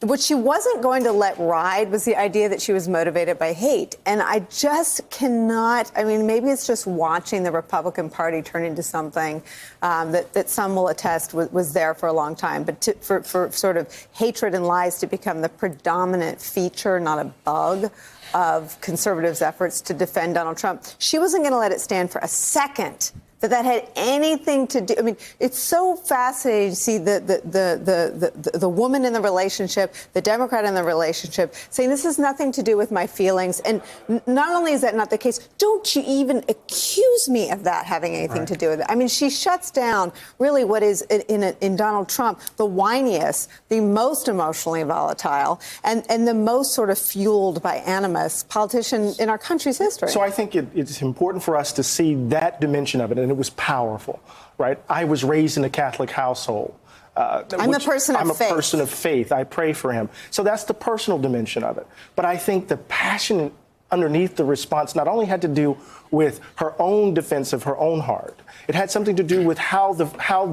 What she wasn't going to let ride was the idea that she was motivated by hate. And I just cannot, I mean, maybe it's just watching the Republican Party turn into something that some will attest was there for a long time. But for sort of hatred and lies to become the predominant feature, not a bug, of conservatives' efforts to defend Donald Trump, she wasn't going to let it stand for a second. That had anything to do. I mean, it's so fascinating to see the woman in the relationship, the Democrat in the relationship, saying this has nothing to do with my feelings. And not only is that not the case, don't you even accuse me of that having anything to do with it. I mean, she shuts down really what is in Donald Trump the whiniest, the most emotionally volatile, and the most sort of fueled by animus politician in our country's history. So I think it's important for us to see that dimension of it. And it was powerful, right? I was raised in a Catholic household. I'm a person of faith. I'm a person of faith. I pray for him. So that's the personal dimension of it. But I think the passion underneath the response not only had to do with her own defense of her own heart, it had something to do with how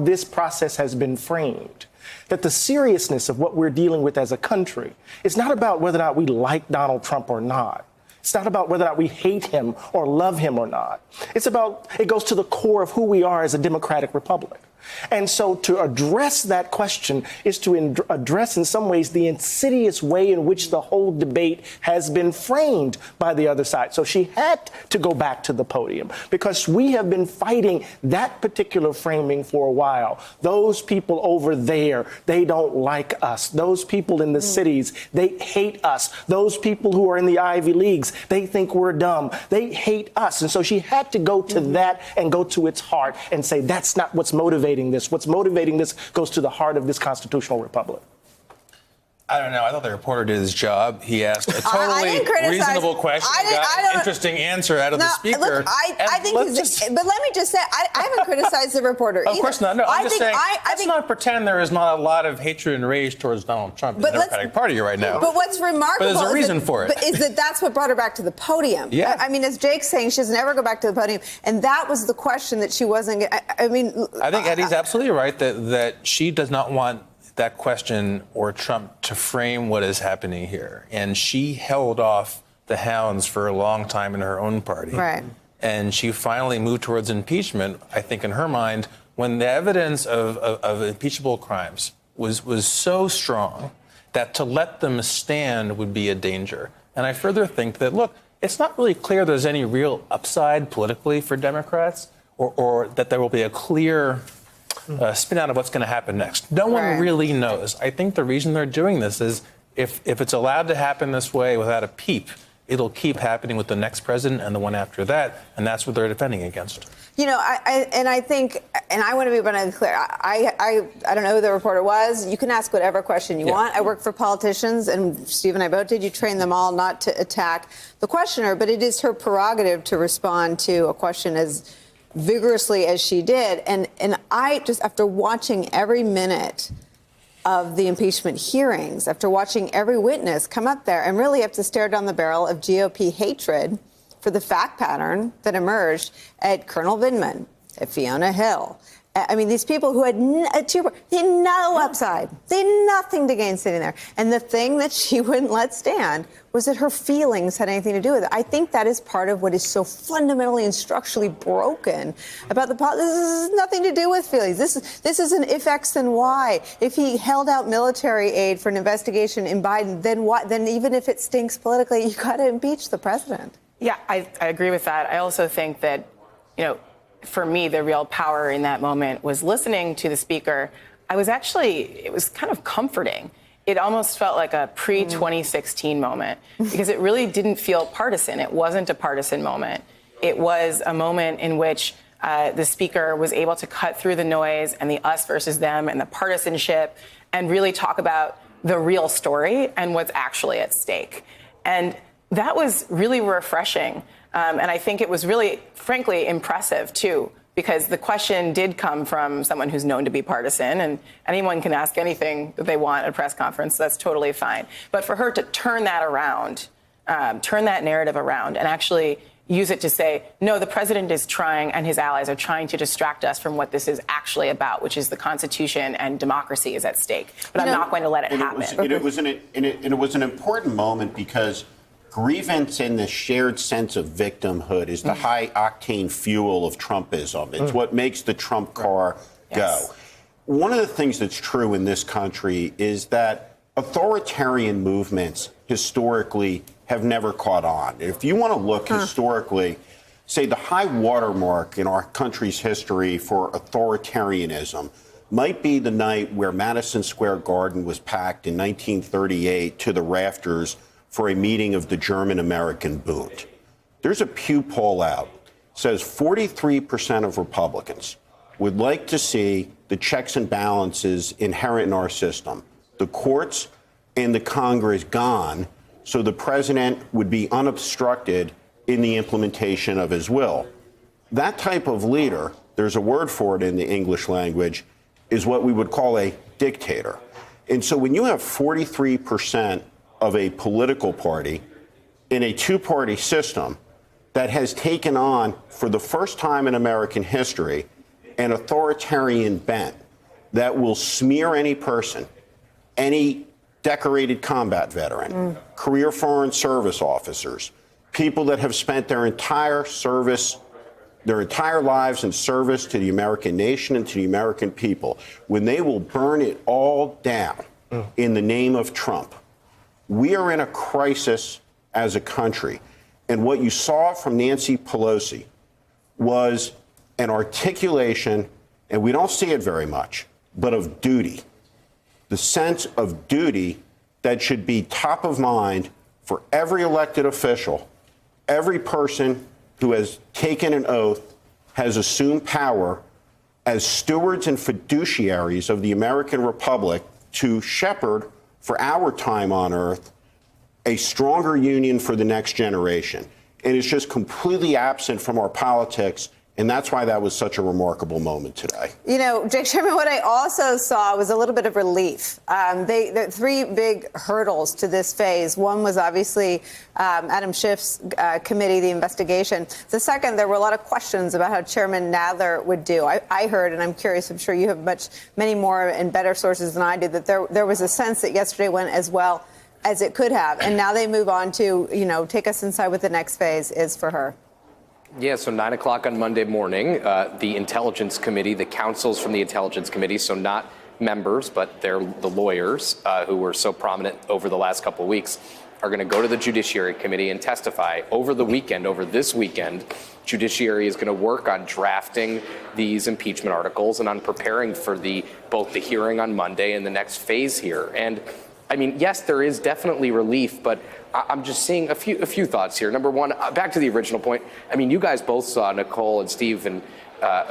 this process has been framed. That the seriousness of what we're dealing with as a country is not about whether or not we like Donald Trump or not. It's not about whether or not we hate him or love him or not. It goes to the core of who we are as a democratic republic. And so to address that question is to address in some ways the insidious way in which the whole debate has been framed by the other side. So she had to go back to the podium because we have been fighting that particular framing for a while. Those people over there, they don't like us. Those people in the cities, they hate us. Those people who are in the Ivy Leagues, they think we're dumb. They hate us. And so she had to go to that and go to its heart and say that's not what's motivating this. What's motivating this goes to the heart of this constitutional republic. I don't know. I thought the reporter did his job. He asked a totally reasonable question. Got an interesting answer out of the speaker. Look, I think but let me just say, I haven't criticized the reporter either. Of course not. No, I'm just saying, let's not pretend there is not a lot of hatred and rage towards Donald Trump in the Democratic Party right now. But what's remarkable there's a reason for it. Is that that's what brought her back to the podium. Yeah. I mean, as Jake's saying, she doesn't ever go back to the podium. And that was the question that she wasn't. I think Eddie's absolutely right that she does not want that question or Trump to frame what is happening here. And she held off the hounds for a long time in her own party. Right. And she finally moved towards impeachment, I think in her mind, when the evidence of impeachable crimes was so strong that to let them stand would be a danger. And I further think that, look, it's not really clear there's any real upside politically for Democrats or that there will be a clear spin out of what's going to happen next. No one really knows. I think the reason they're doing this is if it's allowed to happen this way without a peep, it'll keep happening with the next president and the one after that, and that's what they're defending against. You know, I think, and I want to be abundantly clear, I don't know who the reporter was. You can ask whatever question you want. I work for politicians, and Steve and I both did. You train them all not to attack the questioner, but it is her prerogative to respond to a question as vigorously as she did. And I just, after watching every minute of the impeachment hearings, after watching every witness come up there and really have to stare down the barrel of GOP hatred for the fact pattern that emerged at Colonel Vindman, at Fiona Hill. I mean, these people who had no upside, they had nothing to gain sitting there. And the thing that she wouldn't let stand was that her feelings had anything to do with it. I think that is part of what is so fundamentally and structurally broken about this has nothing to do with feelings. This is an if X then Y. If he held out military aid for an investigation in Biden, then what? Then even if it stinks politically, you got to impeach the president. Yeah, I agree with that. I also think that, for me, the real power in that moment was listening to the speaker. It was kind of comforting. It almost felt like a pre-2016 moment because it really didn't feel partisan. It wasn't a partisan moment. It was a moment in which the speaker was able to cut through the noise and the us versus them and the partisanship and really talk about the real story and what's actually at stake. And that was really refreshing. And I think it was really, frankly, impressive, too, because the question did come from someone who's known to be partisan, and anyone can ask anything that they want at a press conference. So that's totally fine. But for her to turn that around, turn that narrative around, and actually use it to say, no, the president is trying and his allies are trying to distract us from what this is actually about, which is the Constitution and democracy is at stake. But I'm not going to let it happen. It was an important moment because grievance and the shared sense of victimhood is the high-octane fuel of Trumpism. It's what makes the Trump car go. Yes. One of the things that's true in this country is that authoritarian movements historically have never caught on. If you want to look historically, say the high watermark in our country's history for authoritarianism might be the night where Madison Square Garden was packed in 1938 to the rafters for a meeting of the German-American Bund. There's a Pew poll out, says 43% of Republicans would like to see the checks and balances inherent in our system, the courts and the Congress gone, so the president would be unobstructed in the implementation of his will. That type of leader, there's a word for it in the English language, is what we would call a dictator. And so when you have 43% of a political party in a two-party system that has taken on, for the first time in American history, an authoritarian bent that will smear any person, any decorated combat veteran, career foreign service officers, people that have spent their entire lives in service to the American nation and to the American people, when they will burn it all down in the name of Trump. We are in a crisis as a country. And what you saw from Nancy Pelosi was an articulation, and we don't see it very much, but of duty. The sense of duty that should be top of mind for every elected official, every person who has taken an oath, has assumed power as stewards and fiduciaries of the American Republic to shepherd, for our time on earth, a stronger union for the next generation. And it's just completely absent from our politics. And that's why that was such a remarkable moment today. You know, Jake Sherman, what I also saw was a little bit of relief. The three big hurdles to this phase. One was obviously Adam Schiff's committee, the investigation. The second, there were a lot of questions about how Chairman Nadler would do. I heard, and I'm curious, I'm sure you have many more and better sources than I did, that there was a sense that yesterday went as well as it could have. And now they move on to, take us inside what the next phase is for her. Yeah, so 9 o'clock on Monday morning, the Intelligence Committee, the counsels from the Intelligence Committee, so not members, but they're the lawyers who were so prominent over the last couple of weeks, are going to go to the Judiciary Committee and testify over this weekend. Judiciary is going to work on drafting these impeachment articles and on preparing for both the hearing on Monday and the next phase here. And I mean, yes, there is definitely relief, but I'm just seeing a few thoughts here. Number one, back to the original point. I mean, you guys both saw, Nicole and Steve, and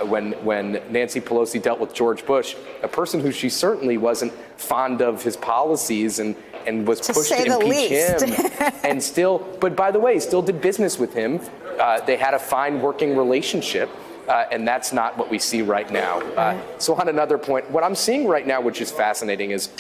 when Nancy Pelosi dealt with George Bush, a person who she certainly wasn't fond of his policies and was pushed to impeach him, and still, but by the way, still did business with him. They had a fine working relationship. And that's not what we see right now. So on another point, what I'm seeing right now, which is fascinating, is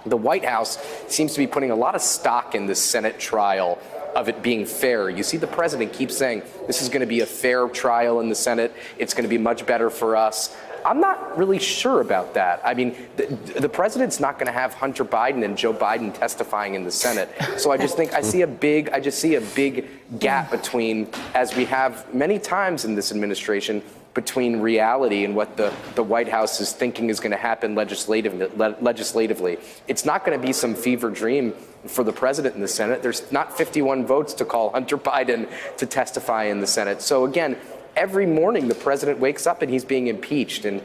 the White House seems to be putting a lot of stock in this Senate trial of it being fair. You see the president keep saying this is going to be a fair trial in the Senate. It's going to be much better for us. I'm not really sure about that. I mean, the president's not going to have Hunter Biden and Joe Biden testifying in the Senate. So I just think I see a big gap between, as we have many times in this administration, between reality and what the White House is thinking is going to happen legislatively. It's not going to be some fever dream for the president in the Senate. There's not 51 votes to call Hunter Biden to testify in the Senate. So again, every morning the president wakes up and he's being impeached. And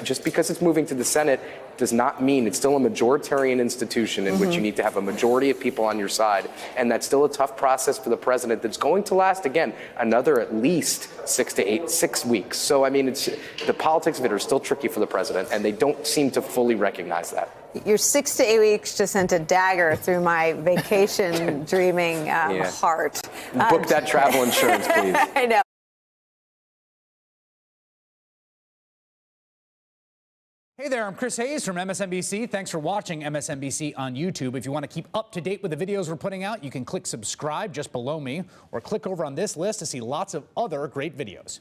just because it's moving to the Senate does not mean it's still a majoritarian institution in which you need to have a majority of people on your side. And that's still a tough process for the president that's going to last, again, another at least 6 weeks. So, I mean, the politics of it are still tricky for the president, and they don't seem to fully recognize that. Your 6 to 8 weeks just sent a dagger through my vacation dreaming heart. Book that travel insurance, please. I know. Hey there, I'm Chris Hayes from MSNBC. Thanks for watching MSNBC on YouTube. If you want to keep up to date with the videos we're putting out, you can click subscribe just below me or click over on this list to see lots of other great videos.